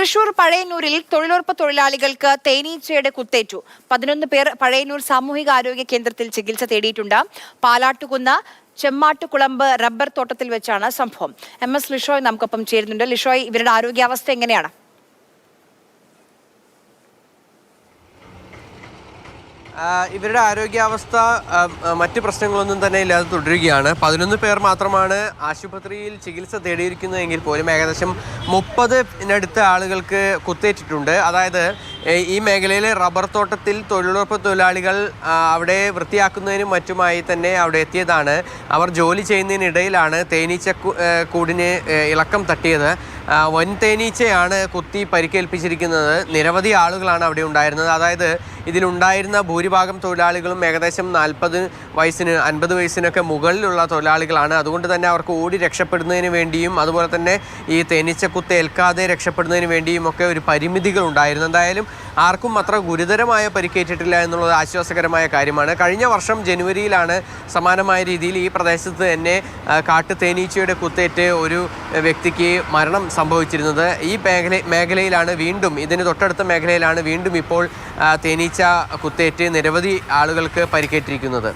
തൃശൂർ പഴയന്നൂരിൽ തൊഴിലുറപ്പ് തൊഴിലാളികൾക്ക് തേനീച്ചയുടെ കുത്തേറ്റു. 11 പേർ പഴയന്നൂർ സാമൂഹികാരോഗ്യ കേന്ദ്രത്തിൽ ചികിത്സ തേടിയിട്ടുണ്ട്. പാലാട്ടുകുന്ന് ചെമ്മാട്ടുകുളമ്പ് റബ്ബർ തോട്ടത്തിൽ വെച്ചാണ് സംഭവം. MS ലിഷോയ് നമുക്കൊപ്പം ചേരുന്നുണ്ട്. ലിഷോയ്, ഇവരുടെ ആരോഗ്യാവസ്ഥ എങ്ങനെയാണ്? ഇവരുടെ ആരോഗ്യാവസ്ഥ മറ്റ് പ്രശ്നങ്ങളൊന്നും തന്നെ ഇല്ലാതെ തുടരുകയാണ്. 11 പേർ മാത്രമാണ് ആശുപത്രിയിൽ ചികിത്സ തേടിയിരിക്കുന്നതെങ്കിൽ പോലും ഏകദേശം 30-നടുത്ത ആളുകൾക്ക് കുത്തേറ്റിട്ടുണ്ട്. അതായത് ഈ മേഖലയിലെ റബ്ബർ തോട്ടത്തിൽ തൊഴിലുറപ്പ് തൊഴിലാളികൾ അവിടെ വൃത്തിയാക്കുന്നതിനും മറ്റുമായി തന്നെ അവിടെ എത്തിയതാണ്. അവർ ജോലി ചെയ്യുന്നതിനിടയിലാണ് തേനീച്ച കൂടിന് ഇളക്കം തട്ടിയത്. വൻ തേനീച്ചയാണ് കുത്തി പരിക്കേൽപ്പിച്ചിരിക്കുന്നത്. നിരവധി ആളുകളാണ് അവിടെ ഉണ്ടായിരുന്നത്. അതായത് ഇതിലുണ്ടായിരുന്ന ഭൂരിഭാഗം തൊഴിലാളികളും ഏകദേശം 40 വയസ്സിന് 50 വയസ്സിനൊക്കെ മുകളിലുള്ള തൊഴിലാളികളാണ്. അതുകൊണ്ട് തന്നെ അവർക്ക് ഓടി രക്ഷപ്പെടുന്നതിന് വേണ്ടിയും അതുപോലെ തന്നെ ഈ തേനീച്ചക്കുത്ത് ഏൽക്കാതെ രക്ഷപ്പെടുന്നതിന് വേണ്ടിയും ഒക്കെ ഒരു പരിമിതികൾ ഉണ്ടായിരുന്നു. എന്തായാലും ആർക്കും അത്ര ഗുരുതരമായ പരിക്കേറ്റിട്ടില്ല എന്നുള്ളത് ആശ്വാസകരമായ കാര്യമാണ്. കഴിഞ്ഞ വർഷം ജനുവരിയിലാണ് സമാനമായ രീതിയിൽ ഈ പ്രദേശത്ത് തന്നെ കാട്ടുതേനീച്ചയുടെ കുത്തേറ്റ് ഒരു വ്യക്തിക്ക് മരണം സംഭവിച്ചിരുന്നത്. ഈ മേഖലയിലാണ് വീണ്ടും, ഇതിന് തൊട്ടടുത്ത മേഖലയിലാണ് വീണ്ടും ഇപ്പോൾ തേനീച്ച കുത്തേറ്റ് നിരവധി ആളുകൾക്ക് പരിക്കേറ്റിരിക്കുന്നത്.